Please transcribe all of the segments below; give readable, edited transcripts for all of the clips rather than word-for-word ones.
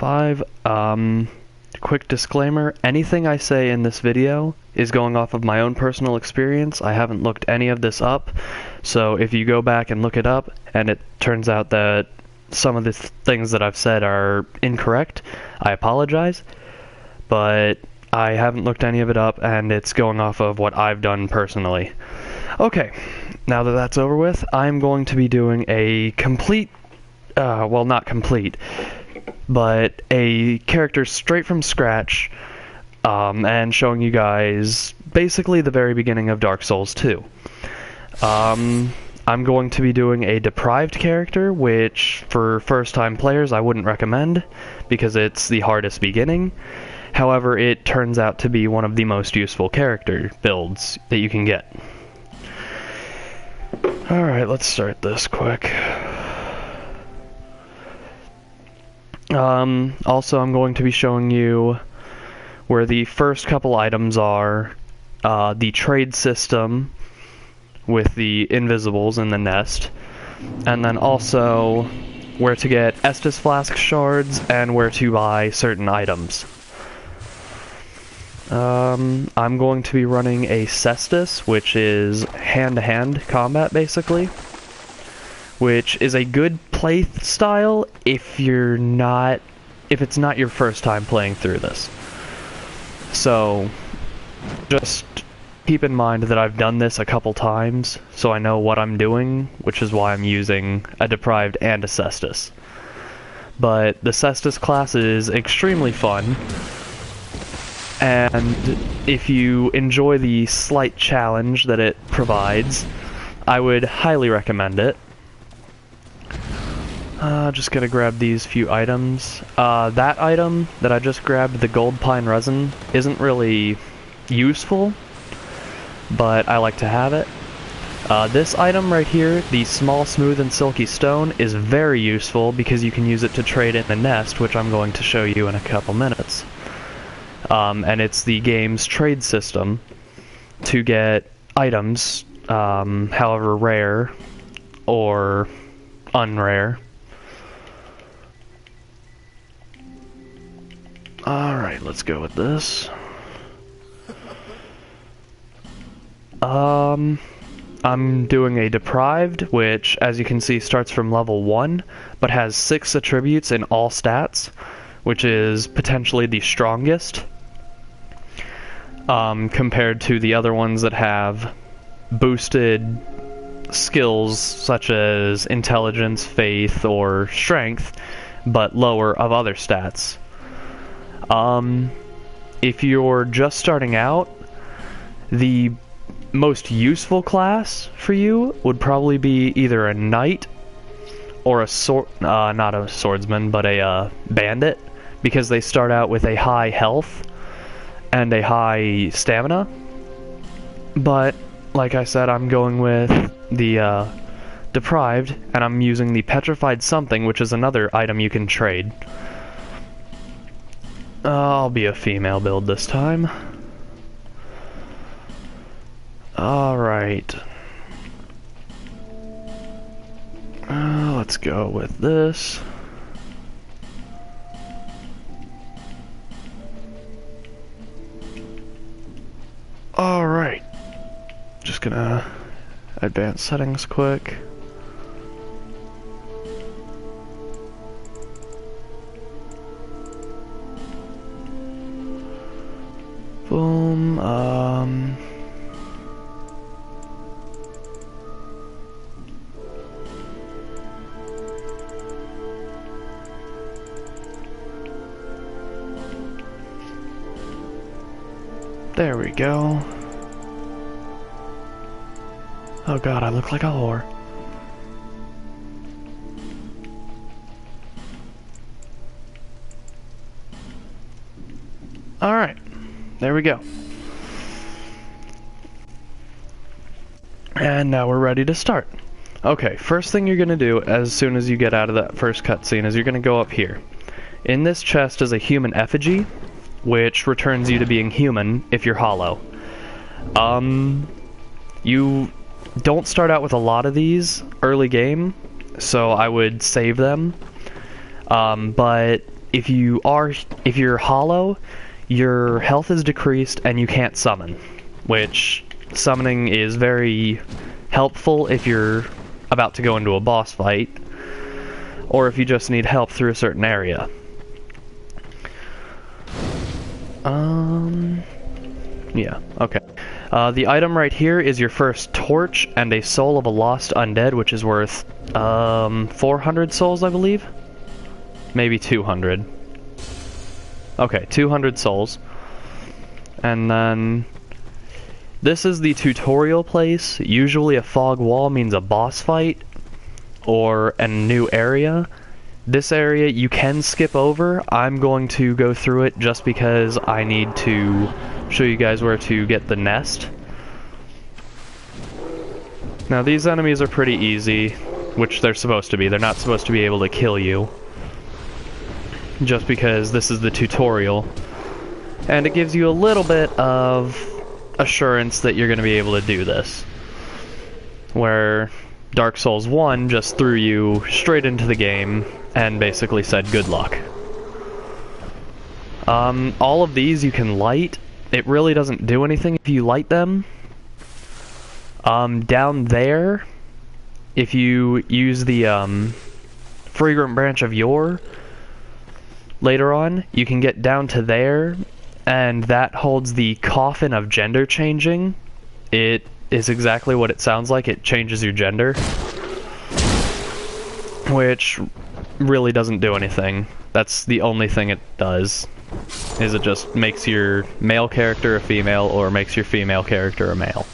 5. Quick disclaimer, anything I say in this video is going off of my own personal experience. I haven't looked any of this up, so if you go back and look it up and it turns out that some of the things that I've said are incorrect, I apologize, but I haven't looked any of it up and it's going off of what I've done personally. Okay, now that that's over with, I'm going to be doing a complete, well, not complete, but a character straight from scratch, and showing you guys basically the very beginning of Dark Souls 2. I'm going to be doing a deprived character, which for first-time players I wouldn't recommend, because it's the hardest beginning. However, it turns out to be one of the most useful character builds that you can get. Alright, let's start this quick. Also, I'm going to be showing you where the first couple items are, the trade system with the invisibles in the nest, and then also where to get Estus Flask shards and where to buy certain items. I'm going to be running a Cestus, which is hand-to-hand combat, basically, which is a good play style if it's not your first time playing through this. So, just keep in mind that I've done this a couple times, so I know what I'm doing, which is why I'm using a Deprived and a Cestus. But the Cestus class is extremely fun, and if you enjoy the slight challenge that it provides, I would highly recommend it. Just gonna grab these few items. That item that I just grabbed, the gold pine resin, isn't really useful, but I like to have it. This item right here, the small, smooth, and silky stone, is very useful because you can use it to trade in the nest, which I'm going to show you in a couple minutes. And it's the game's trade system to get items, however rare or unrare. Alright, let's go with this. I'm doing a Deprived, which, as you can see, starts from level 1, but has 6 attributes in all stats, which is potentially the strongest, compared to the other ones that have boosted skills such as intelligence, faith, or strength, but lower of other stats. If you're just starting out, the most useful class for you would probably be either a knight or not a swordsman, but a bandit, because they start out with a high health and a high stamina. But like I said, I'm going with the Deprived, and I'm using the Petrified Something, which is another item you can trade. I'll be a female build this time. Alright. Let's go with this. Alright. Just gonna advance settings quick. Boom, there we go. Oh god, I look like a whore. Alright, there we go. And now we're ready to start. Okay, first thing you're gonna do as soon as you get out of that first cutscene is you're gonna go up here. In this chest is a human effigy, which returns you to being human if you're hollow. You don't start out with a lot of these early game, so I would save them. But if you're hollow, your health is decreased and you can't summon, which summoning is very helpful if you're about to go into a boss fight, or if you just need help through a certain area. Yeah, okay. The item right here is your first torch and a soul of a lost undead, which is worth 400 souls, I believe? Maybe 200. Okay, 200 souls. And then this is the tutorial place. Usually a fog wall means a boss fight or a new area. This area you can skip over. I'm going to go through it just because I need to show you guys where to get the nest. Now these enemies are pretty easy, which they're supposed to be. They're not supposed to be able to kill you, just because this is the tutorial. And it gives you a little bit of assurance that you're going to be able to do this. Where Dark Souls 1 just threw you straight into the game and basically said good luck. All of these you can light. It really doesn't do anything if you light them. Down there, if you use the Fragrant Branch of Yore later on, you can get down to there, and that holds the Coffin of Gender Changing. It is exactly what it sounds like. It changes your gender, which really doesn't do anything. That's the only thing it does, is it just makes your male character a female or makes your female character a male.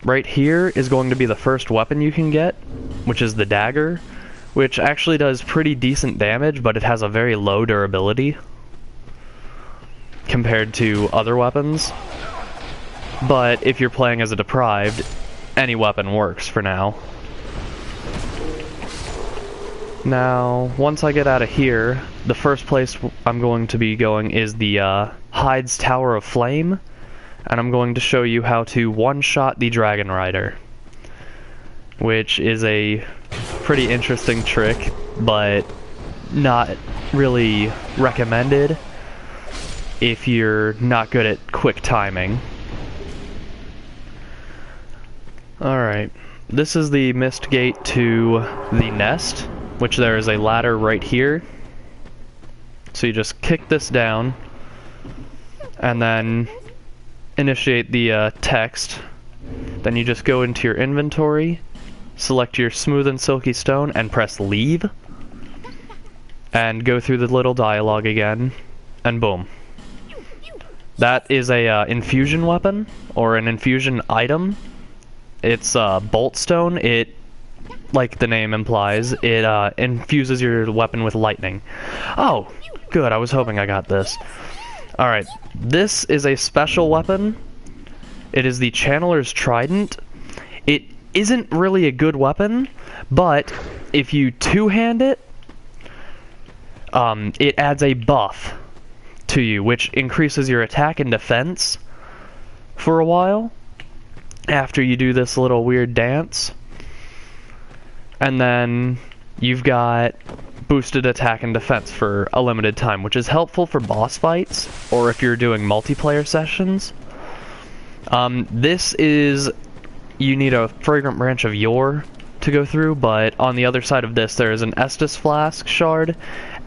Right here is going to be the first weapon you can get, which is the dagger, which actually does pretty decent damage, but it has a very low durability compared to other weapons. But if you're playing as a deprived, any weapon works for now. Now, once I get out of here, the first place I'm going to be going is the Hyde's Tower of Flame, and I'm going to show you how to one-shot the Dragon Rider, which is a pretty interesting trick, but not really recommended if you're not good at quick timing. Alright, this is the mist gate to the nest, which there is a ladder right here. So you just kick this down, and then initiate the text. Then you just go into your inventory, select your smooth and silky stone, and press leave. And go through the little dialogue again, and boom. That is a infusion weapon, or an infusion item. It's bolt stone. It, like the name implies, it infuses your weapon with lightning. Oh, good, I was hoping I got this. Alright, this is a special weapon. It is the Channeler's Trident. It isn't really a good weapon, but if you two-hand it, it adds a buff to you, which increases your attack and defense for a while after you do this little weird dance. And then you've got boosted attack and defense for a limited time, which is helpful for boss fights or if you're doing multiplayer sessions. This is, you need a Fragrant Branch of Yore to go through, but on the other side of this there is an Estus Flask shard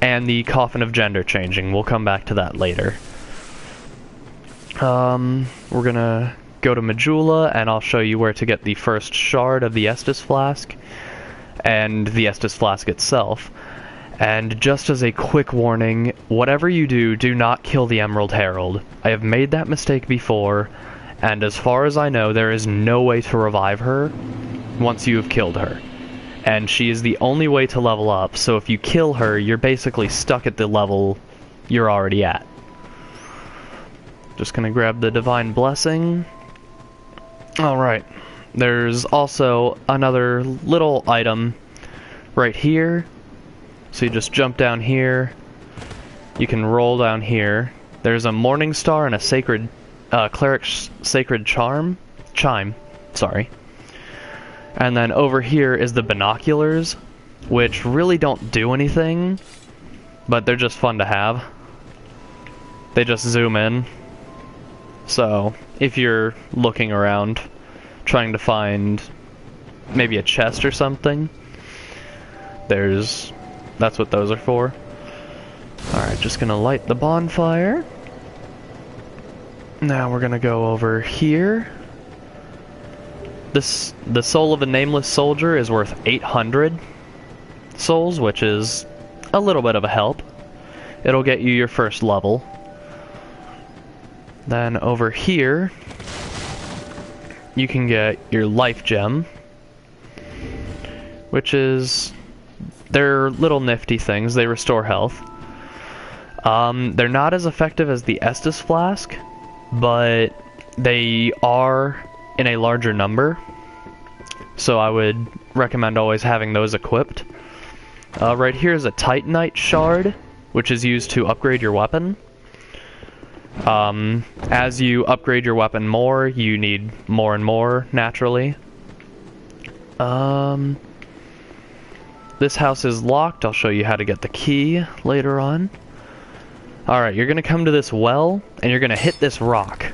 and the Coffin of Gender Changing. We'll come back to that later. We're gonna go to Majula and I'll show you where to get the first shard of the Estus Flask and the Estus Flask itself. And just as a quick warning, whatever you do, do not kill the Emerald Herald. I have made that mistake before, and as far as I know, there is no way to revive her once you have killed her. And she is the only way to level up, so if you kill her, you're basically stuck at the level you're already at. Just gonna grab the Divine Blessing. Alright, there's also another little item right here. So you just jump down here, you can roll down here. There's a Morning Star and a Sacred, Cleric's Sacred Chime, sorry. And then over here is the Binoculars, which really don't do anything, but they're just fun to have. They just zoom in. So, if you're looking around, trying to find maybe a chest or something, that's what those are for. Alright, just gonna light the bonfire. Now we're gonna go over here. The soul of a nameless soldier is worth 800 souls, which is a little bit of a help. It'll get you your first level. Then over here, you can get your life gem, which is, they're little nifty things. They restore health. They're not as effective as the Estus flask, but they are in a larger number, so I would recommend always having those equipped. Right here is a Titanite shard, which is used to upgrade your weapon. As you upgrade your weapon more, you need more and more, naturally. This house is locked. I'll show you how to get the key later on. Alright, you're gonna come to this well, and you're gonna hit this rock.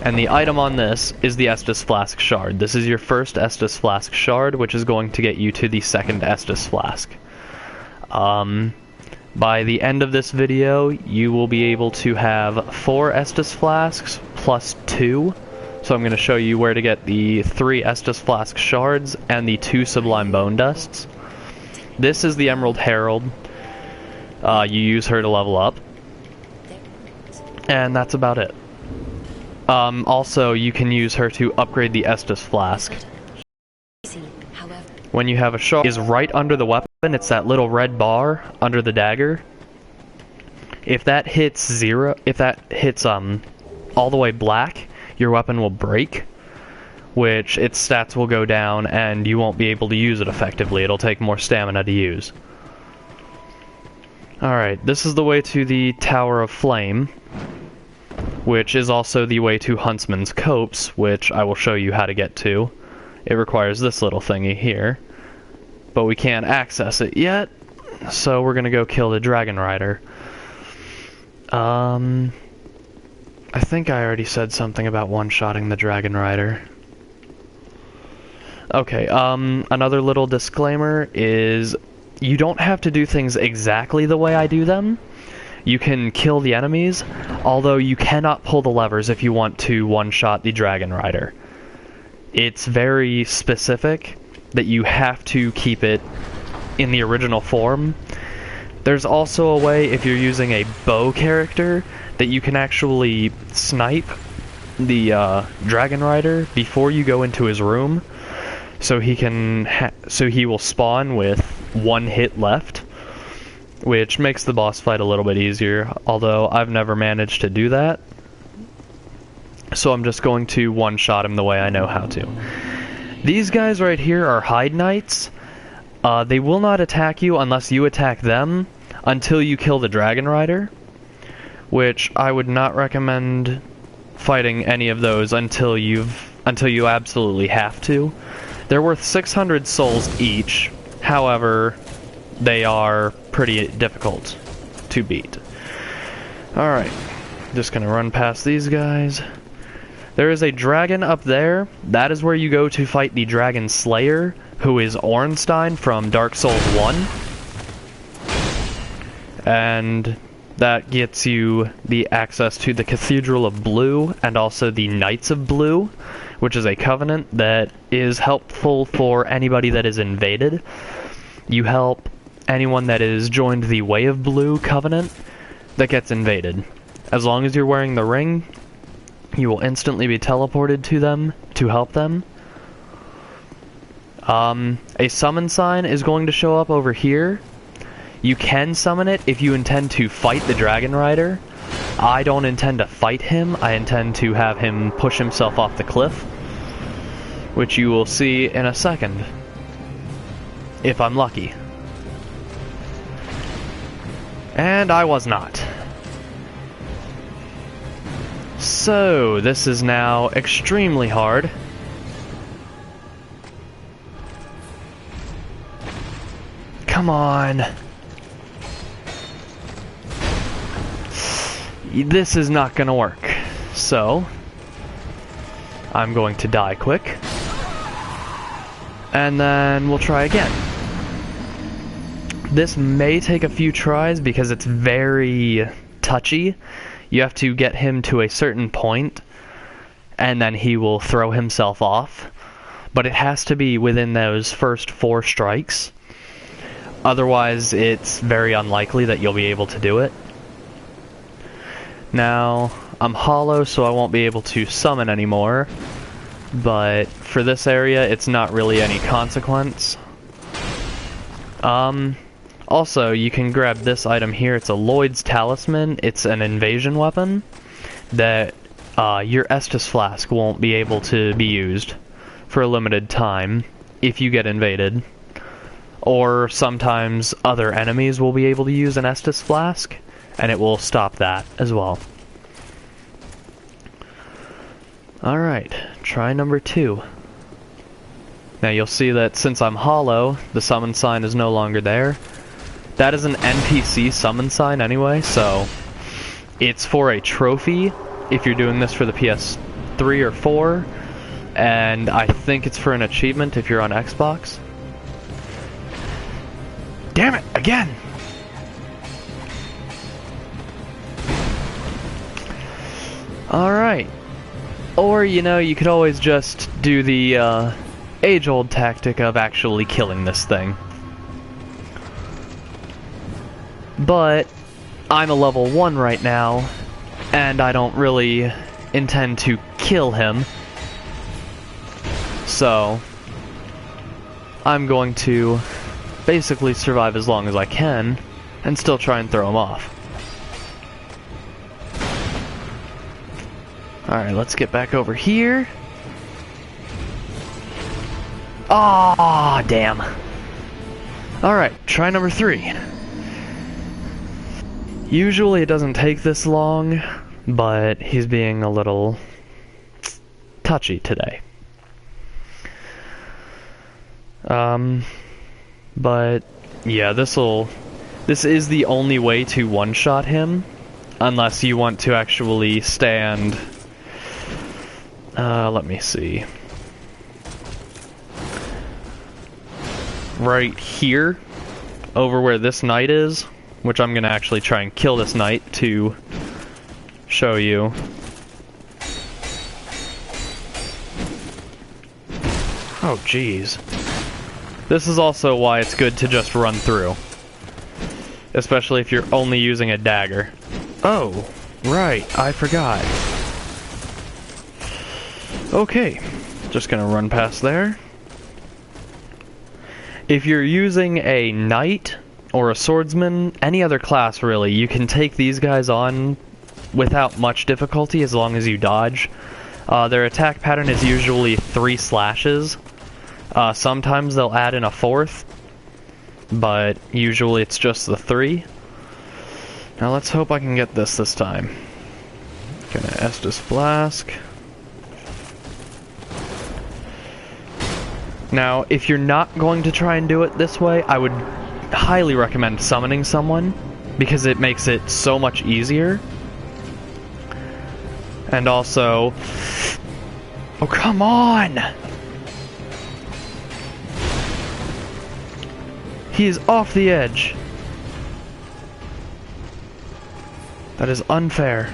And the item on this is the Estus Flask Shard. This is your first Estus Flask Shard, which is going to get you to the second Estus Flask. By the end of this video, you will be able to have 4 Estus Flasks plus 2. So I'm going to show you where to get the 3 Estus Flask Shards and the 2 Sublime Bone Dusts. This is the Emerald Herald. You use her to level up. And that's about it. Also, you can use her to upgrade the Estus Flask. When you have a shard, is right under the weapon. It's that little red bar under the dagger. If that hits all the way black, your weapon will break, which its stats will go down and you won't be able to use it effectively. It'll take more stamina to use. Alright, this is the way to the Tower of Flame, which is also the way to Huntsman's Copse, which I will show you how to get to. It requires this little thingy here, but we can't access it yet, so we're gonna go kill the Dragon Rider. I think I already said something about one-shotting the Dragon Rider. Okay, another little disclaimer is you don't have to do things exactly the way I do them. You can kill the enemies, although you cannot pull the levers if you want to one-shot the Dragon Rider. It's very specific that you have to keep it in the original form. There's also a way, if you're using a bow character, that you can actually snipe the Dragon Rider before you go into his room, so he will spawn with 1 hit left, which makes the boss fight a little bit easier, although I've never managed to do that. So I'm just going to one-shot him the way I know how to. These guys right here are Hide Knights. They will not attack you unless you attack them until you kill the Dragon Rider, which I would not recommend fighting any of those until you absolutely have to. They're worth 600 souls each, however, they are pretty difficult to beat. Alright, just gonna run past these guys. There is a dragon up there. That is where you go to fight the Dragon Slayer, who is Ornstein from Dark Souls 1. And that gets you the access to the Cathedral of Blue and also the Knights of Blue, which is a covenant that is helpful for anybody that is invaded. You help anyone that is joined the Way of Blue covenant that gets invaded. As long as you're wearing the ring, you will instantly be teleported to them to help them. A summon sign is going to show up over here. You can summon it if you intend to fight the Dragon Rider. I don't intend to fight him. I intend to have him push himself off the cliff, which you will see in a second, if I'm lucky. And I was not. So, this is now extremely hard. come on. This is not gonna work. So, I'm going to die quick. And then we'll try again. This may take a few tries because it's very touchy. You have to get him to a certain point, and then he will throw himself off. But it has to be within those first 4 strikes. Otherwise, it's very unlikely that you'll be able to do it. Now, I'm hollow, so I won't be able to summon anymore. But for this area, it's not really any consequence. Also, you can grab this item here. It's a Lloyd's Talisman. It's an invasion weapon that your Estus Flask won't be able to be used for a limited time if you get invaded. Or sometimes other enemies will be able to use an Estus Flask, and it will stop that as well. Alright, try number 2. Now you'll see that since I'm hollow, the summon sign is no longer there. That is an NPC summon sign anyway, so it's for a trophy if you're doing this for the PS3 or 4, and I think it's for an achievement if you're on Xbox. Damn it, again! Alright. Or, you know, you could always just do the age-old tactic of actually killing this thing. But I'm a level 1 right now, and I don't really intend to kill him. So, I'm going to basically survive as long as I can, and still try and throw him off. Alright, let's get back over here. Ah, damn. Alright, try number 3. Usually it doesn't take this long, but he's being a little touchy today. But yeah, this is the only way to one-shot him, unless you want to actually stand. Let me see. Right here, over where this knight is, which I'm gonna actually try and kill this knight to show you. Oh, jeez. This is also why it's good to just run through, especially if you're only using a dagger. Oh, right, I forgot. Okay, just gonna run past there. If you're using a knight or a swordsman, any other class really, you can take these guys on without much difficulty as long as you dodge. Their attack pattern is usually 3 slashes. Sometimes they'll add in a 4th, but usually it's just the 3. Now let's hope I can get this time. Gonna Estus Flask. Now, if you're not going to try and do it this way, I would highly recommend summoning someone, because it makes it so much easier. And also... Oh, come on! He is off the edge. That is unfair.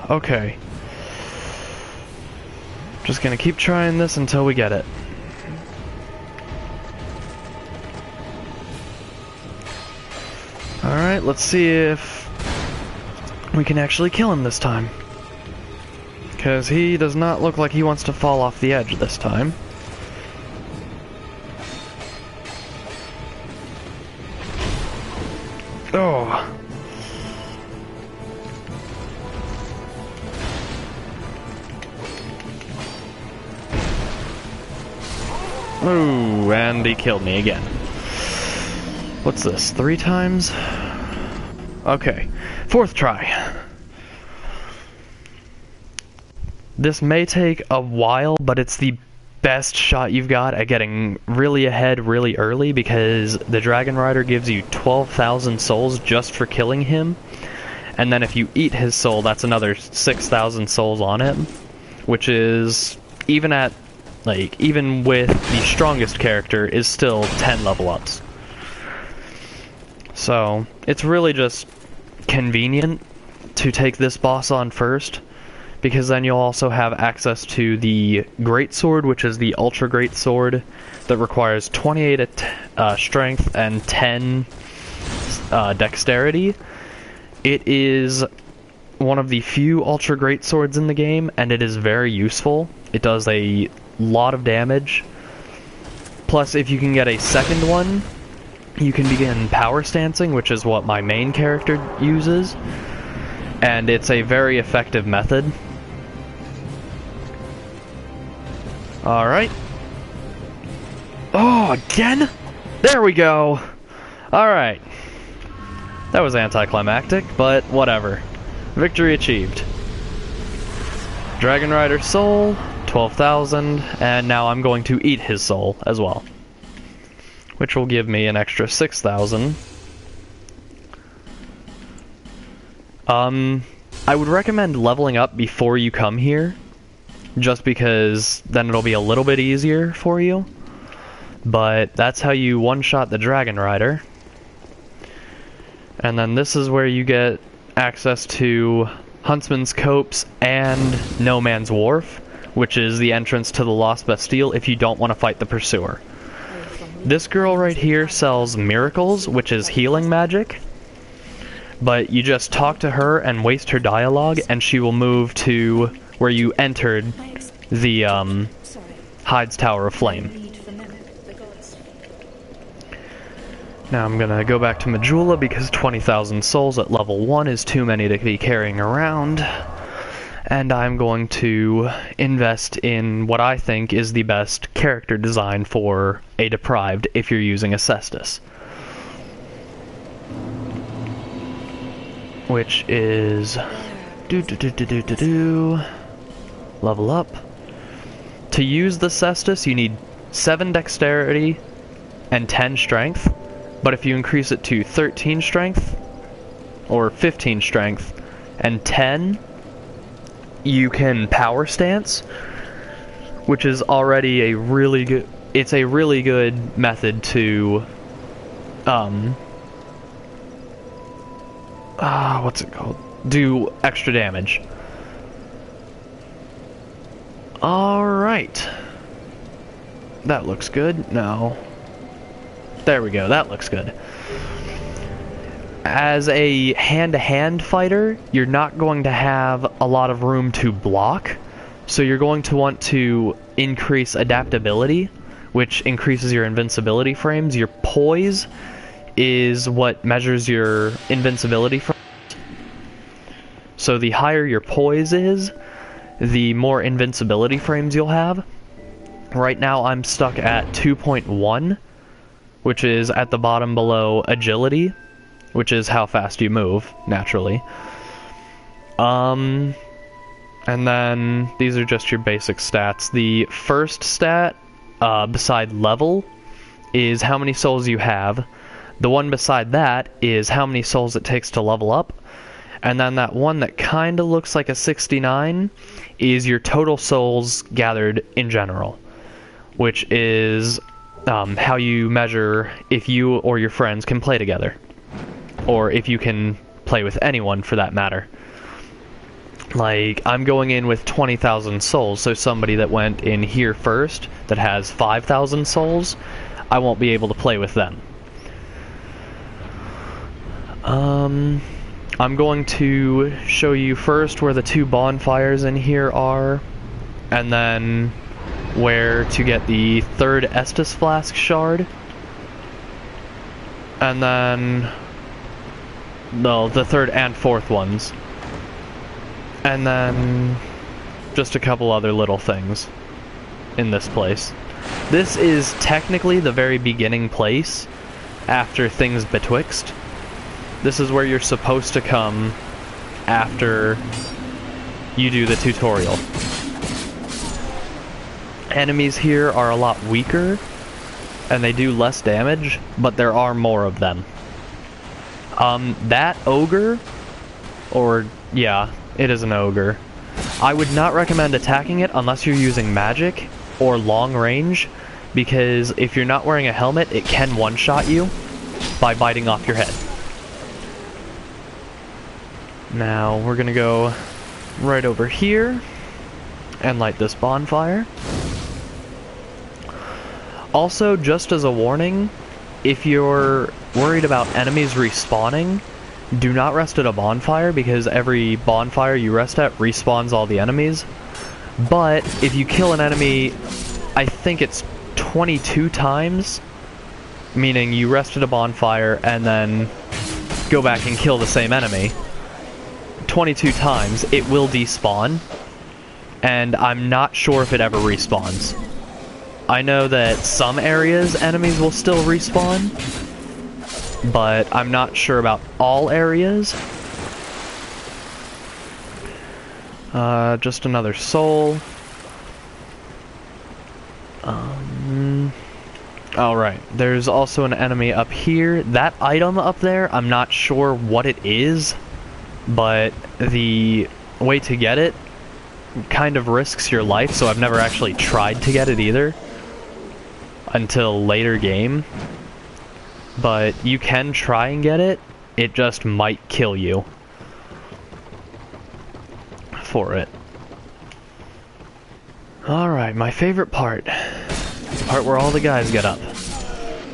Okay. Just gonna keep trying this until we get it. Alright, let's see if we can actually kill him this time. Because he does not look like he wants to fall off the edge this time. Oh. Ooh, and he killed me again. What's this, 3 times? Okay, 4th try. This may take a while, but it's the best shot you've got at getting really ahead really early, because the Dragon Rider gives you 12,000 souls just for killing him, and then if you eat his soul, that's another 6,000 souls on it, which is, even with the strongest character, is still 10 level ups. So, it's really just convenient to take this boss on first, because then you'll also have access to the Great Sword, which is the Ultra Great Sword that requires 28 strength and 10 dexterity. It is one of the few Ultra Great Swords in the game, and it is very useful. It does a lot of damage. Plus, if you can get a second one, you can begin power stancing, which is what my main character uses, and it's a very effective method. Alright. Oh, again? There we go! Alright. That was anticlimactic, but whatever. Victory achieved. Dragon Rider soul, 12,000, and now I'm going to eat his soul as well, which will give me an extra 6,000. I would recommend leveling up before you come here, just because then it'll be a little bit easier for you. But that's how you one-shot the Dragon Rider. And then this is where you get access to Huntsman's Copse and No Man's Wharf, which is the entrance to the Lost Bastille if you don't want to fight the Pursuer. This girl right here sells miracles, which is healing magic, but you just talk to her and waste her dialogue, and she will move to where you entered the Hyde's Tower of Flame. Now I'm gonna go back to Majula because 20,000 souls at level 1 is too many to be carrying around, and I'm going to invest in what I think is the best character design for a Deprived if you're using a Cestus, which is level up. To use the Cestus, you need 7 dexterity and 10 strength, but if you increase it to 13 strength or 15 strength and 10, you can power stance, which is already a really good, it's a really good method to what's it called? Do extra damage. Alright. That looks good. No. There we go, that looks good. As a hand-to-hand fighter, you're not going to have a lot of room to block, so you're going to want to increase adaptability, which increases your invincibility frames. Your poise is what measures your invincibility frames. So the higher your poise is, the more invincibility frames you'll have. Right now I'm stuck at 2.1, which is at the bottom below agility, which is how fast you move, naturally. And then these are just your basic stats. The first stat, beside level, is how many souls you have. The one beside that is how many souls it takes to level up. And then that one that kinda looks like a 69 is your total souls gathered in general, which is how you measure if you or your friends can play together, or if you can play with anyone for that matter. Like, I'm going in with 20,000 souls, so somebody that went in here first that has 5,000 souls, I won't be able to play with them. I'm going to show you first where the 2 bonfires in here are, and then where to get the 3rd Estus Flask shard, and then no, the 3rd and 4th ones, and then just a couple other little things in this place. This is technically the very beginning place after Things Betwixt. This is where you're supposed to come after you do the tutorial. Enemies here are a lot weaker, and they do less damage, but there are more of them. That ogre, or yeah, it is an ogre. I would not recommend attacking it unless you're using magic or long range, because if you're not wearing a helmet, it can one-shot you by biting off your head. Now, we're gonna go right over here and light this bonfire. Also, just as a warning, if you're worried about enemies respawning, do not rest at a bonfire, because every bonfire you rest at respawns all the enemies. But if you kill an enemy, I think it's 22 times, meaning you rest at a bonfire and then go back and kill the same enemy 22 times, it will despawn, and I'm not sure if it ever respawns. I know that some areas enemies will still respawn, but I'm not sure about all areas. Just another soul. Alright, there's also an enemy up here. That item up there, I'm not sure what it is, but the way to get it kind of risks your life, so I've never actually tried to get it either until later game. But you can try and get it, it just might kill you for it. Alright, my favorite part. The part where all the guys get up.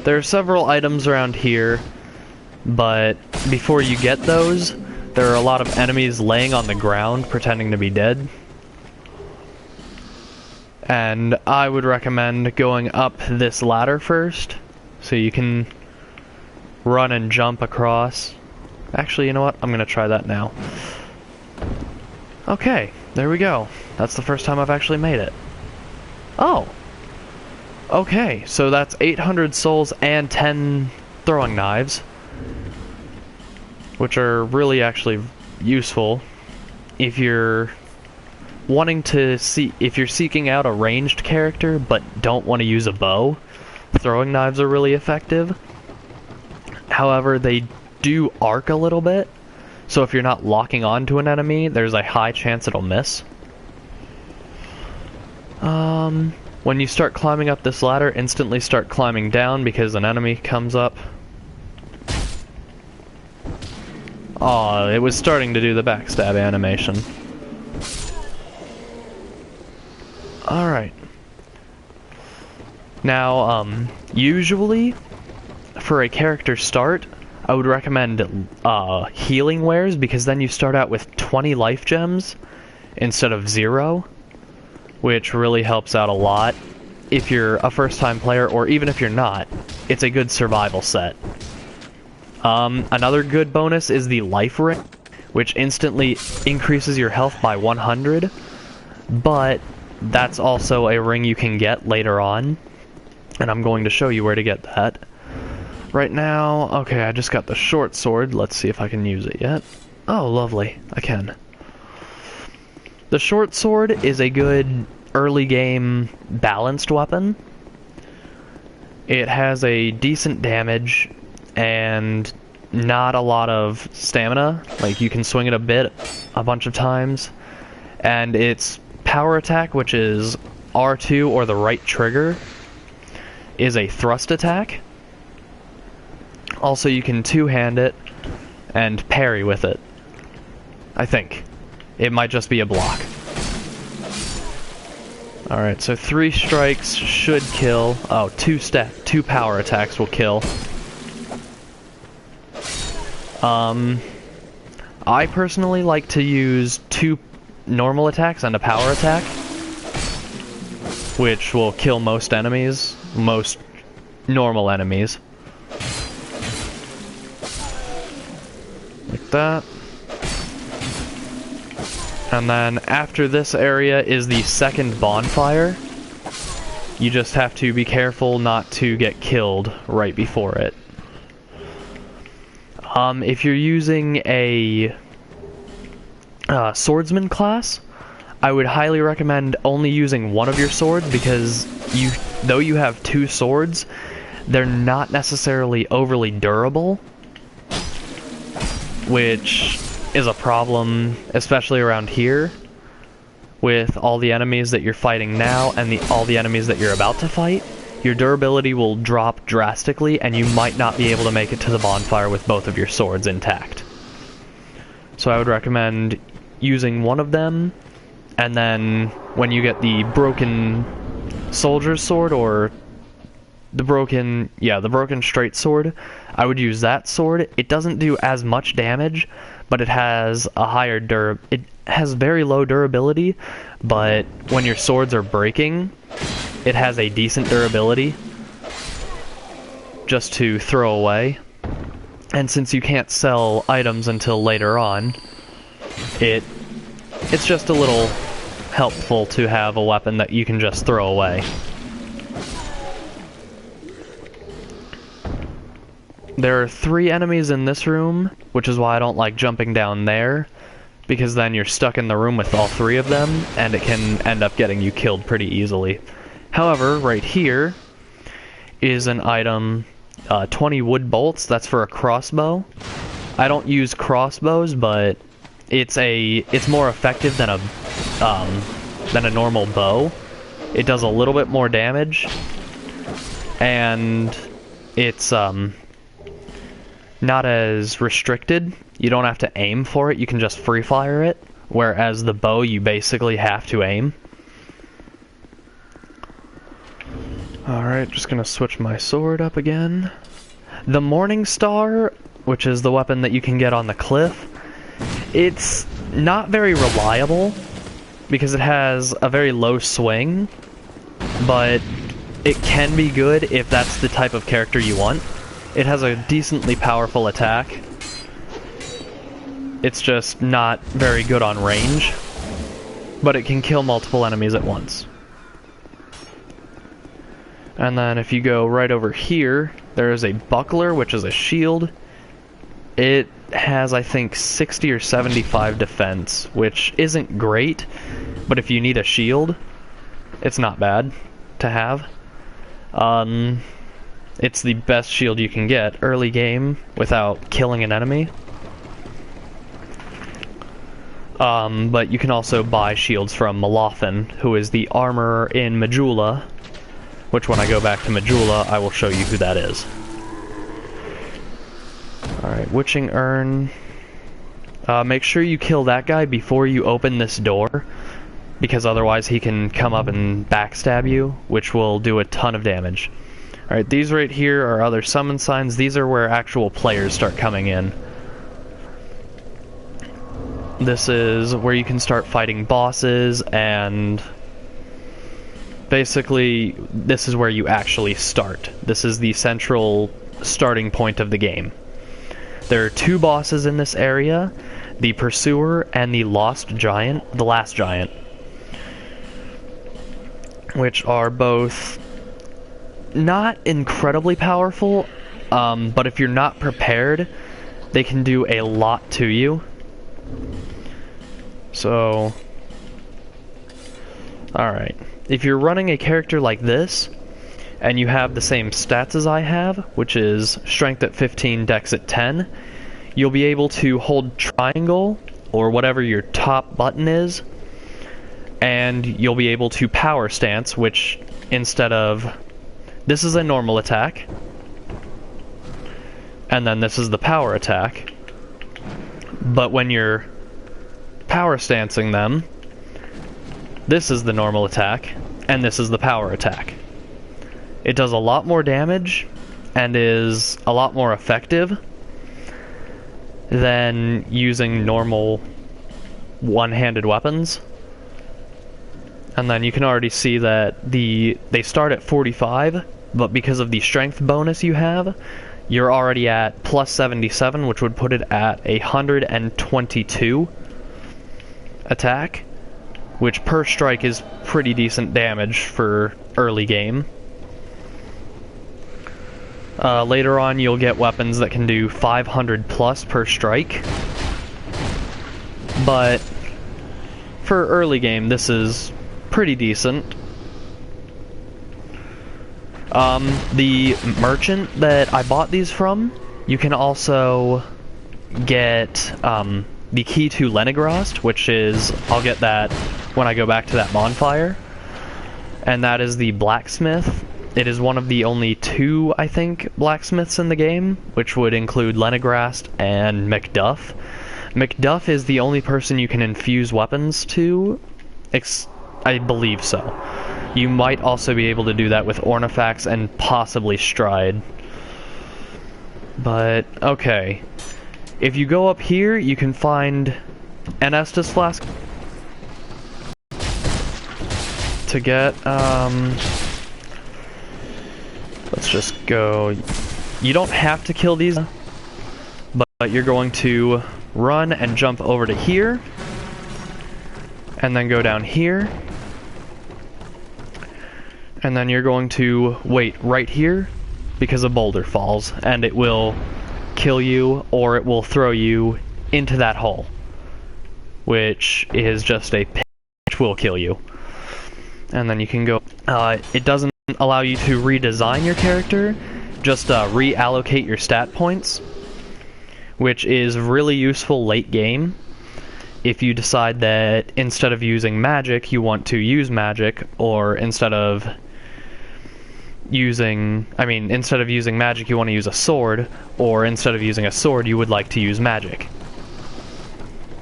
There are several items around here, but before you get those, there are a lot of enemies laying on the ground pretending to be dead. And I would recommend going up this ladder first, so you can run and jump across. Actually, you know what? I'm gonna try that now. Okay, there we go. That's the first time I've actually made it. Oh! Okay, so that's 800 souls and 10 throwing knives, which are really actually useful if you're wanting to see, if you're seeking out a ranged character but don't want to use a bow. Throwing knives are really effective. However, they do arc a little bit, so if you're not locking onto an enemy, there's a high chance it'll miss. When you start climbing up this ladder, instantly start climbing down because an enemy comes up. Aw, it was starting to do the backstab animation. Alright. Now, usually, for a character start, I would recommend healing wares, because then you start out with 20 life gems instead of 0, which really helps out a lot if you're a first-time player, or even if you're not. It's a good survival set. Another good bonus is the life ring, which instantly increases your health by 100, but that's also a ring you can get later on, and I'm going to show you where to get that. Right now, okay, I just got the short sword. Let's see if I can use it yet. Oh, lovely. I can. The short sword is a good early game balanced weapon. It has a decent damage and not a lot of stamina. Like, you can swing it a bunch of times. And its power attack, which is R2 or the right trigger, is a thrust attack. Also, you can two-hand it and parry with it. I think. It might just be a block. Alright, so 3 strikes should kill. Oh, 2 power attacks will kill. I personally like to use 2 normal attacks and a power attack, which will kill most enemies, most normal enemies. Like that. And then after this area is the second bonfire. You just have to be careful not to get killed right before it. If you're using a swordsman class, I would highly recommend only using one of your swords, because though you have two swords, they're not necessarily overly durable, which is a problem, especially around here, with all the enemies that you're fighting now and all the enemies that you're about to fight. Your durability will drop drastically, and you might not be able to make it to the bonfire with both of your swords intact. So I would recommend using one of them, and then when you get the broken soldier's sword, or the broken straight sword, I would use that sword. It doesn't do as much damage, but it has a higher it has very low durability, but when your swords are breaking, it has a decent durability just to throw away. And since you can't sell items until later on, it's just a little helpful to have a weapon that you can just throw away. There are 3 enemies in this room, which is why I don't like jumping down there, because then you're stuck in the room with all 3 of them, and it can end up getting you killed pretty easily. However, right here is an item, 20 wood bolts. That's for a crossbow. I don't use crossbows, but it's more effective than a normal bow. It does a little bit more damage, and it's not as restricted. You don't have to aim for it, you can just free fire it, whereas the bow you basically have to aim. Alright, just gonna switch my sword up again. The Morning Star, which is the weapon that you can get on the cliff, it's not very reliable because it has a very low swing, but it can be good if that's the type of character you want. It has a decently powerful attack. It's just not very good on range, but it can kill multiple enemies at once. And then if you go right over here, there is a buckler, which is a shield. It has, I think, 60 or 75 defense, which isn't great, but if you need a shield, it's not bad to have. It's the best shield you can get early game without killing an enemy. But you can also buy shields from Malothan, who is the armorer in Majula, which when I go back to Majula, I will show you who that is. Alright, Witching Urn. Make sure you kill that guy before you open this door, because otherwise he can come up and backstab you, which will do a ton of damage. Alright, these right here are other summon signs. These are where actual players start coming in. This is where you can start fighting bosses, and basically this is where you actually start. This is the central starting point of the game. There are 2 bosses in this area, the Pursuer and the Last Giant, which are both not incredibly powerful, but if you're not prepared, they can do a lot to you. So, alright. If you're running a character like this, and you have the same stats as I have, which is Strength at 15, Dex at 10, you'll be able to hold triangle, or whatever your top button is, and you'll be able to Power Stance, which instead of... This is a normal attack, and then this is the power attack, but when you're power stancing them, this is the normal attack, and this is the power attack. It does a lot more damage, and is a lot more effective than using normal one-handed weapons. And then you can already see that they start at 45, but because of the strength bonus you have, you're already at plus 77, which would put it at 122 attack, which per strike is pretty decent damage for early game. Later on you'll get weapons that can do 500 plus per strike, but for early game, this is pretty decent. The merchant that I bought these from, you can also get the key to Lenigrast, which is, I'll get that when I go back to that bonfire, and that is the blacksmith. It is one of the only two, I think, blacksmiths in the game, which would include Lenigrast and Macduff. Macduff is the only person you can infuse weapons to, I believe so. You might also be able to do that with Ornifex and possibly Stride. But, okay. If you go up here, you can find an Estus Flask to get, let's just go. You don't have to kill these, but you're going to run and jump over to here, and then go down here, and then you're going to wait right here because a boulder falls, and it will kill you, or it will throw you into that hole, which is just a pit which will kill you. And then you can go, it doesn't allow you to redesign your character, just reallocate your stat points, which is really useful late game. If you decide that instead of using magic, you want to use magic, or instead of using magic, you want to use a sword, or instead of using a sword, you would like to use magic.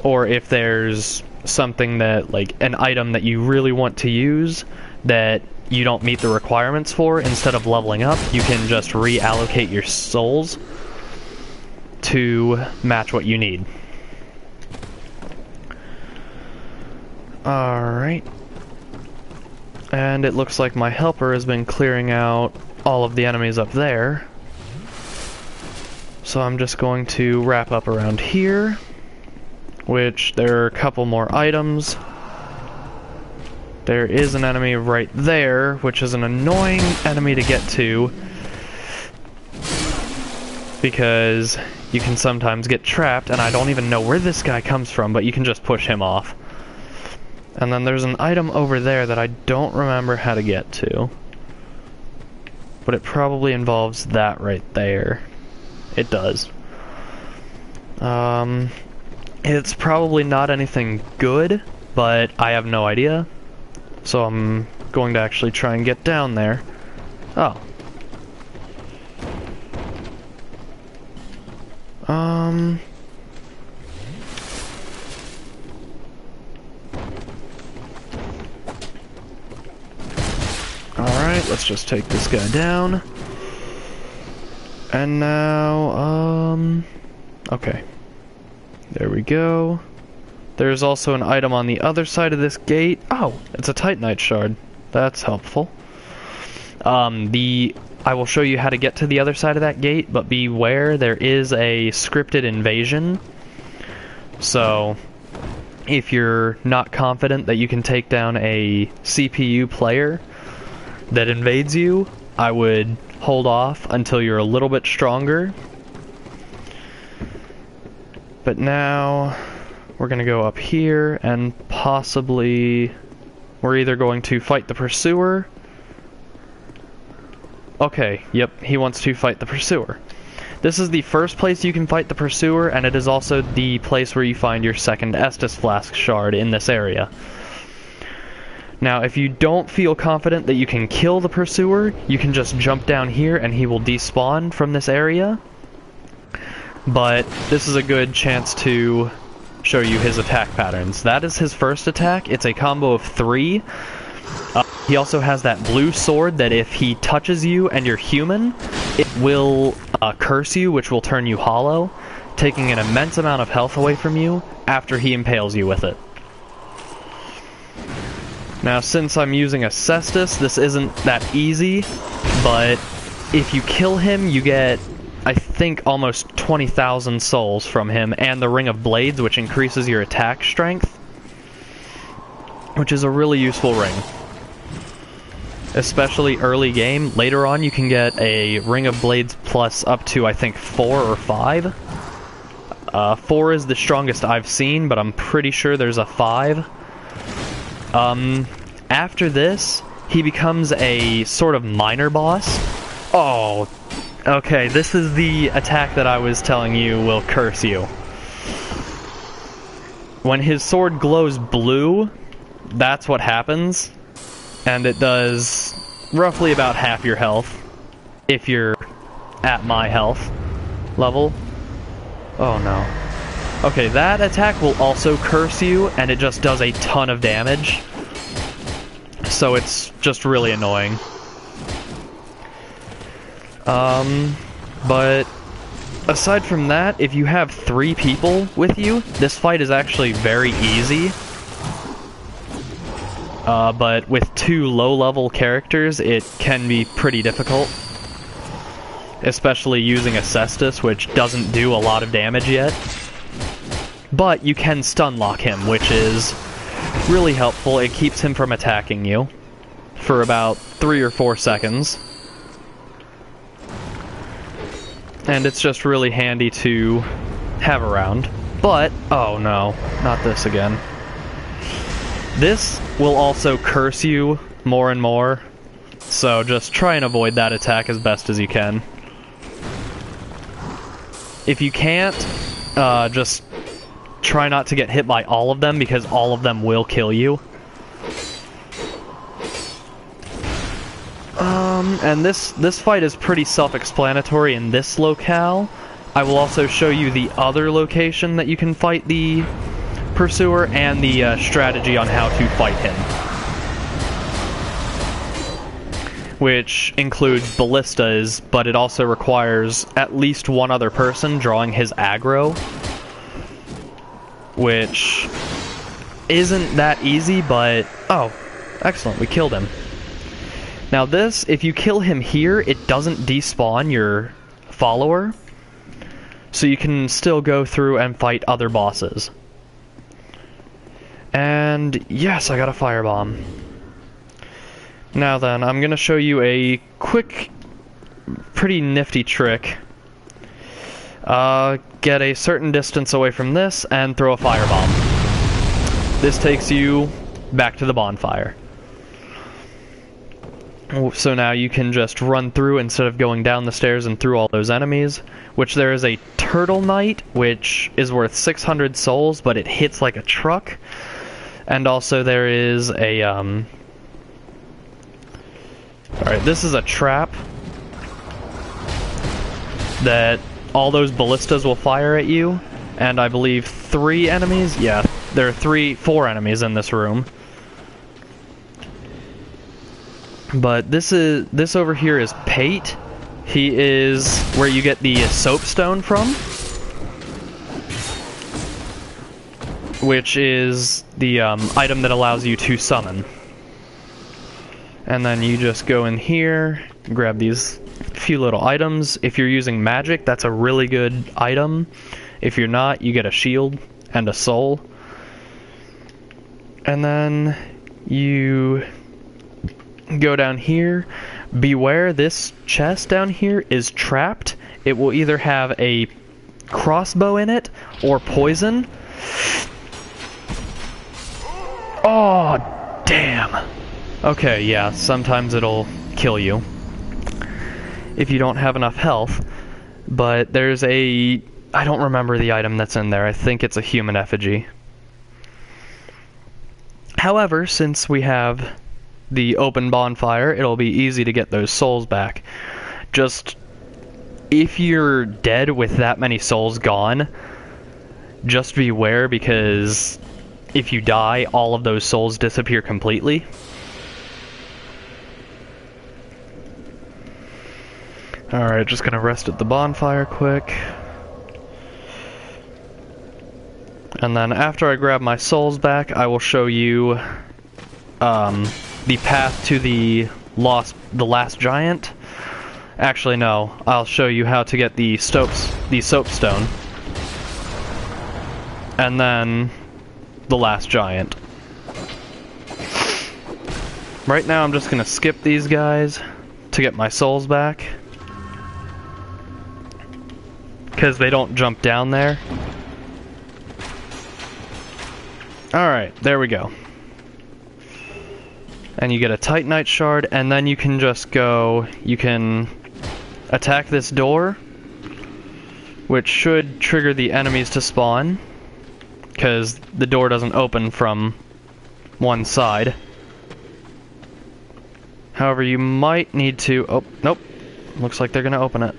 Or if there's something that, like, an item that you really want to use that you don't meet the requirements for, instead of leveling up, you can just reallocate your souls to match what you need. Alright. And it looks like my helper has been clearing out all of the enemies up there. So I'm just going to wrap up around here, which there are a couple more items. There is an enemy right there, which is an annoying enemy to get to, because you can sometimes get trapped, and I don't even know where this guy comes from, but you can just push him off. And then there's an item over there that I don't remember how to get to, but it probably involves that right there. It does. It's probably not anything good, but I have no idea. So I'm going to actually try and get down there. Oh. Alright, let's just take this guy down. And now, okay. There we go. There's also an item on the other side of this gate. Oh, it's a Titanite shard. That's helpful. I will show you how to get to the other side of that gate, but beware, there is a scripted invasion. So, if you're not confident that you can take down a CPU player that invades you, I would hold off until you're a little bit stronger. But now, we're going to go up here, and possibly we're either going to fight the Pursuer. Okay, yep, he wants to fight the Pursuer. This is the first place you can fight the Pursuer, and it is also the place where you find your second Estus Flask shard in this area. Now, if you don't feel confident that you can kill the Pursuer, you can just jump down here and he will despawn from this area. But this is a good chance to show you his attack patterns. That is his first attack. It's a combo of 3. He also has that blue sword that if he touches you and you're human, it will curse you, which will turn you hollow, taking an immense amount of health away from you after he impales you with it. Now, since I'm using a Cestus, this isn't that easy, but if you kill him, you get, I think, almost 20,000 souls from him, and the Ring of Blades, which increases your attack strength, which is a really useful ring. Especially early game. Later on, you can get a Ring of Blades plus up to, I think, 4 or 5. 4 is the strongest I've seen, but I'm pretty sure there's a 5. After this, he becomes a sort of minor boss. Oh, okay, this is the attack that I was telling you will curse you. When his sword glows blue, that's what happens, and it does roughly about half your health, if you're at my health level. Oh no. Okay, that attack will also curse you, and it just does a ton of damage. So it's just really annoying. But aside from that, if you have 3 people with you, this fight is actually very easy. But with 2 low-level characters, it can be pretty difficult. Especially using a Cestus, which doesn't do a lot of damage yet. But you can stun lock him, which is really helpful. It keeps him from attacking you for about 3 or 4 seconds. And it's just really handy to have around. But, oh no, not this again. This will also curse you more and more, so just try and avoid that attack as best as you can. If you can't, just try not to get hit by all of them, because all of them will kill you. And this fight is pretty self-explanatory in this locale. I will also show you the other location that you can fight the Pursuer and the strategy on how to fight him. Which includes ballistas, but it also requires at least one other person drawing his aggro. Which isn't that easy, but... oh, excellent, we killed him. Now this, if you kill him here, it doesn't despawn your follower, so you can still go through and fight other bosses. And yes, I got a firebomb. Now then, I'm gonna show you a quick, pretty nifty trick. Get a certain distance away from this and throw a firebomb. This takes you back to the bonfire. So now you can just run through instead of going down the stairs and through all those enemies, which there is a Turtle Knight, which is worth 600 souls, but it hits like a truck. And also there is a, alright, this is a trap that all those ballistas will fire at you, and I believe 3 enemies? Yeah, there are 4 enemies in this room. But this over here is Pate. He is where you get the soapstone from, which is the item that allows you to summon. And then you just go in here, grab these few little items. If you're using magic, that's a really good item. If you're not, you get a shield and a soul. And then you go down here. Beware, this chest down here is trapped. It will either have a crossbow in it or poison. Oh, damn. Okay, yeah, sometimes it'll kill you if you don't have enough health. But there's a... I don't remember the item that's in there. I think it's a human effigy. However, since we have the open bonfire, it'll be easy to get those souls back. Just, if you're dead with that many souls gone, just beware, because if you die, all of those souls disappear completely. Alright, just gonna rest at the bonfire quick. And then after I grab my souls back, I will show you the path to the last giant. Actually, no. I'll show you how to get the soapstone. And then the last giant. Right now I'm just gonna skip these guys to get my souls back, because they don't jump down there. Alright, there we go. And you get a Titanite shard, and then you can just go, you can attack this door, which should trigger the enemies to spawn, because the door doesn't open from one side. However, you might need to... Oh, nope. Looks like they're gonna open it.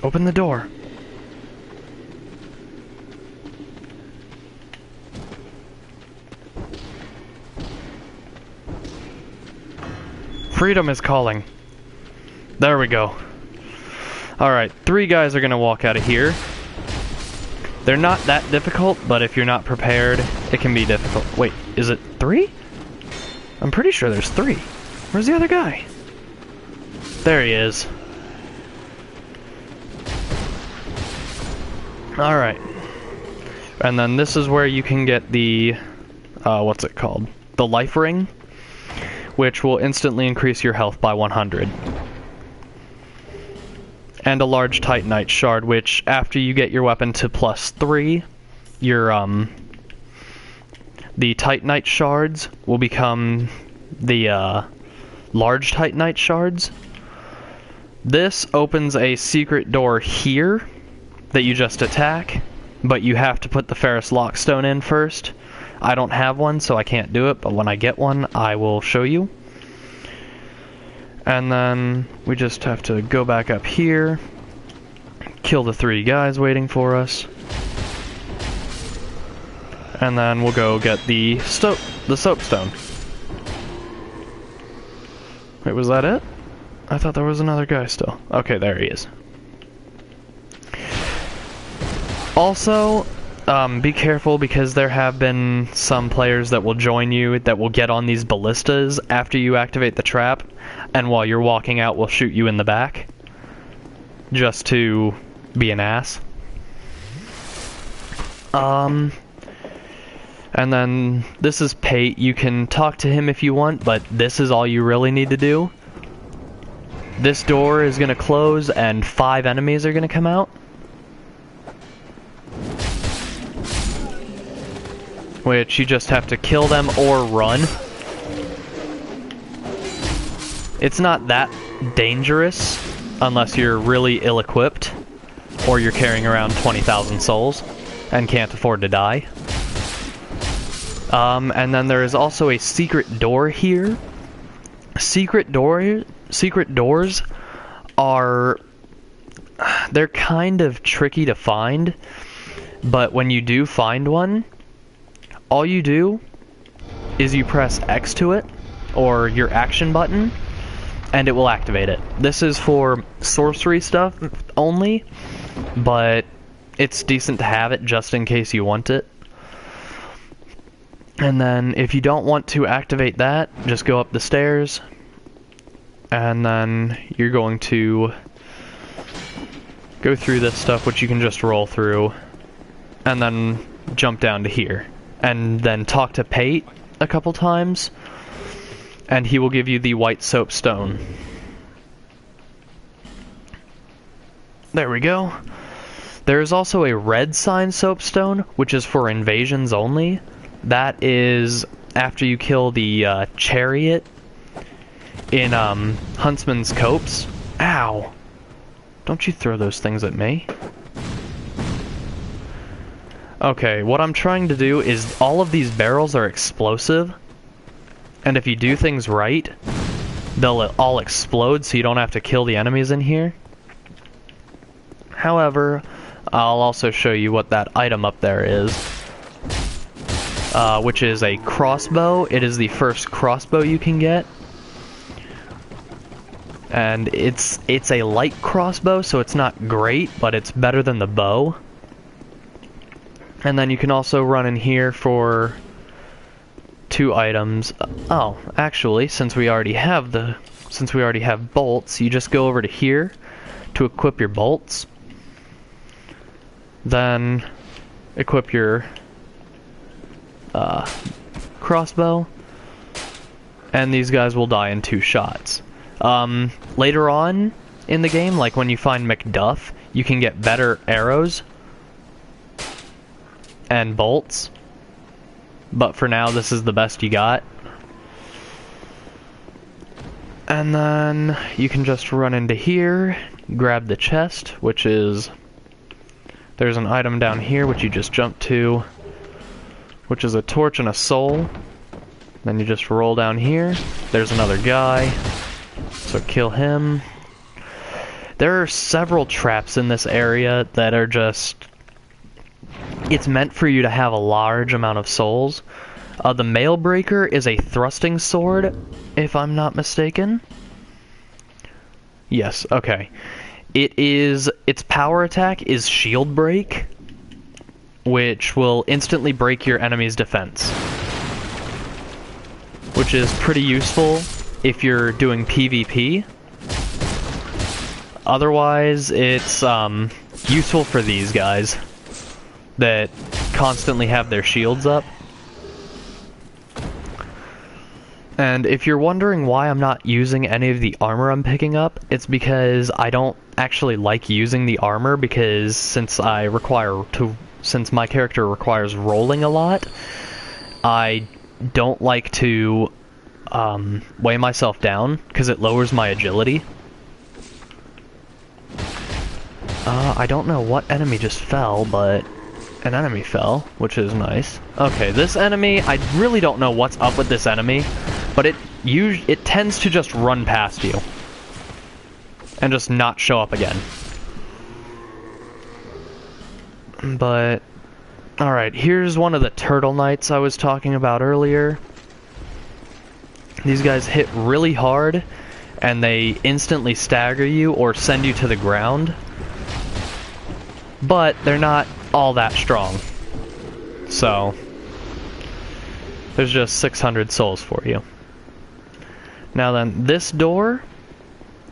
Open the door. Freedom is calling. There we go. Alright, 3 guys are gonna walk out of here. They're not that difficult, but if you're not prepared, it can be difficult. Wait, is it 3? I'm pretty sure there's 3. Where's the other guy? There he is. Alright. And then this is where you can get the... what's it called? The life ring, which will instantly increase your health by 100. And a large Titanite shard, which after you get your weapon to +3, your the Titanite shards will become the large Titanite shards. This opens a secret door here that you just attack, but you have to put the Ferrous Lockstone in first. I don't have one, so I can't do it, but when I get one, I will show you. And then we just have to go back up here, kill the 3 guys waiting for us, and then we'll go get the soapstone. Wait, was that it? I thought there was another guy still. Okay, there he is. Also, be careful because there have been some players that will join you that will get on these ballistas after you activate the trap, and while you're walking out will shoot you in the back, just to be an ass. And then this is Pate. You can talk to him if you want, but this is all you really need to do. This door is going to close and 5 enemies are going to come out. Which you just have to kill them or run. It's not that dangerous unless you're really ill-equipped or you're carrying around 20,000 souls and can't afford to die. And then there is also a secret door here. Secret doors are... they're kind of tricky to find, but when you do find one, all you do is you press X to it, or your action button, and it will activate it. This is for sorcery stuff only, but it's decent to have it just in case you want it. And then if you don't want to activate that, just go up the stairs, and then you're going to go through this stuff, which you can just roll through, and then jump down to here. And then talk to Pate a couple times, and he will give you the white soapstone. There we go. There is also a red sign soapstone, which is for invasions only. That is after you kill the chariot in Huntsman's Copse. Ow! Don't you throw those things at me. Okay, what I'm trying to do is all of these barrels are explosive, and if you do things right, they'll all explode so you don't have to kill the enemies in here. However, I'll also show you what that item up there is, which is a crossbow. It is the first crossbow you can get, and it's a light crossbow, so it's not great, but it's better than the bow. And then you can also run in here for 2 items. Oh, actually, since we already have bolts, you just go over to here to equip your bolts. Then equip your crossbow, and these guys will die in 2 shots. Later on in the game, like when you find Macduff, you can get better arrows and bolts, but for now this is the best you got. And then you can just run into here, grab the chest, which is... There's an item down here which you just jump to, which is a torch and a soul. Then you just roll down here. There's another guy, so kill him. There are several traps in this area that are just... It's meant for you to have a large amount of souls. The Mail Breaker is a thrusting sword, if I'm not mistaken. Yes, okay. Its power attack is Shield Break, which will instantly break your enemy's defense. Which is pretty useful if you're doing PvP. Otherwise, it's useful for these guys that constantly have their shields up. And if you're wondering why I'm not using any of the armor I'm picking up, it's because I don't actually like using the armor, because since my character requires rolling a lot, I don't like to weigh myself down, because it lowers my agility. I don't know what enemy just fell, but an enemy fell, which is nice. Okay, this enemy, I really don't know what's up with this enemy, but it tends to just run past you and just not show up again. But alright, here's one of the turtle knights I was talking about earlier. These guys hit really hard and they instantly stagger you or send you to the ground, but they're not all that strong. So there's just 600 souls for you. Now then, this door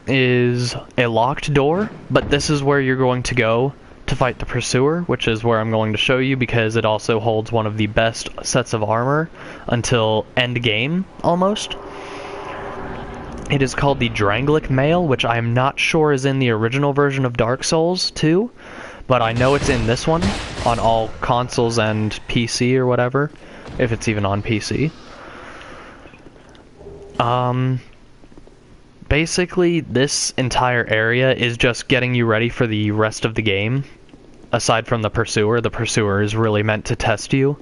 is a locked door, but this is where you're going to go to fight the Pursuer, which is where I'm going to show you, because it also holds one of the best sets of armor until end game, almost. It is called the Dranglic Mail, which I am not sure is in the original version of Dark Souls 2, but I know it's in this one, on all consoles and PC or whatever, if it's even on PC. Basically, this entire area is just getting you ready for the rest of the game. Aside from the Pursuer is really meant to test you.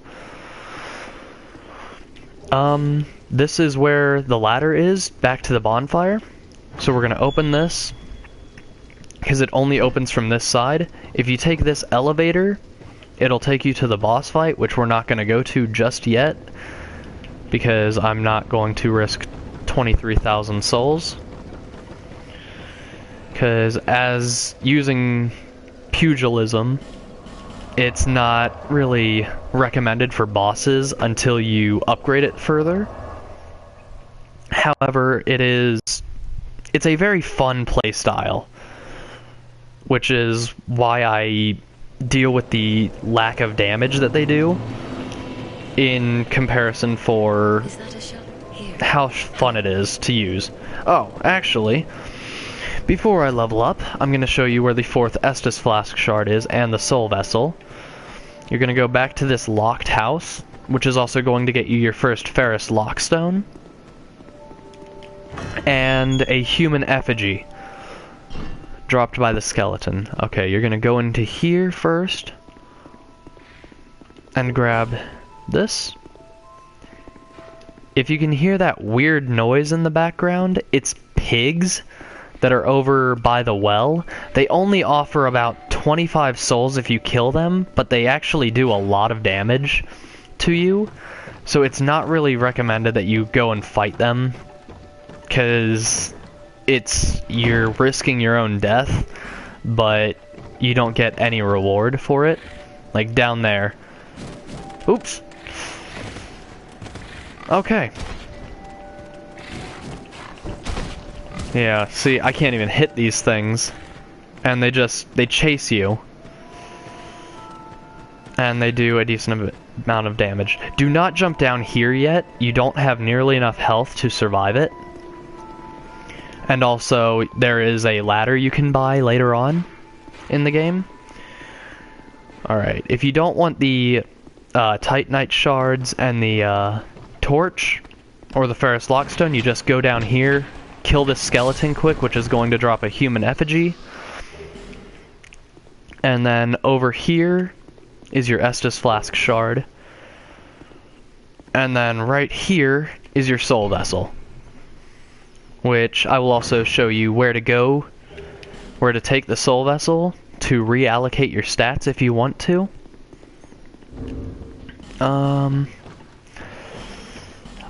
This is where the ladder is, back to the bonfire. So we're gonna open this, because it only opens from this side. If you take this elevator, it'll take you to the boss fight, which we're not gonna go to just yet, because I'm not going to risk 23,000 souls. Because as using pugilism, it's not really recommended for bosses until you upgrade it further. However, it's a very fun playstyle, which is why I deal with the lack of damage that they do in comparison for how fun it is to use. Oh, actually, before I level up, I'm going to show you where the 4th Estus Flask Shard is and the Soul Vessel. You're going to go back to this locked house, which is also going to get you your first Ferrous Lockstone, and a human effigy dropped by the skeleton. Okay, you're going to go into here first and grab this. If you can hear that weird noise in the background, it's pigs that are over by the well. They only offer about 25 souls if you kill them, but they actually do a lot of damage to you, so it's not really recommended that you go and fight them, because you're risking your own death, but you don't get any reward for it. Like down there. Oops. Okay. Yeah, see, I can't even hit these things. And they chase you. And they do a decent amount of damage. Do not jump down here yet. You don't have nearly enough health to survive it. And also, there is a ladder you can buy later on in the game. Alright, if you don't want the Titanite shards and the torch, or the Ferrous Lockstone, you just go down here, kill this skeleton quick, which is going to drop a human effigy. And then over here is your Estus Flask shard. And then right here is your Soul Vessel, which I will also show you where to go, where to take the Soul Vessel to reallocate your stats if you want to.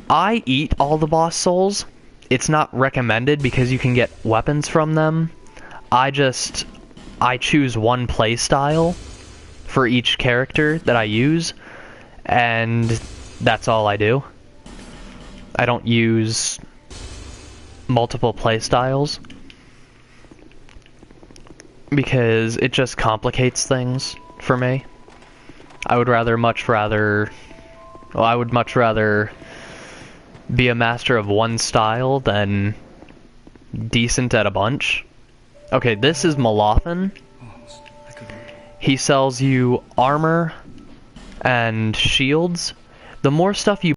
I eat all the boss souls. It's not recommended because you can get weapons from them. I choose one play style for each character that I use, and that's all I do. I don't use multiple play styles because it just complicates things for me. I would much rather be a master of one style than decent at a bunch. Okay, this is Malothan. He sells you armor and shields. The more stuff you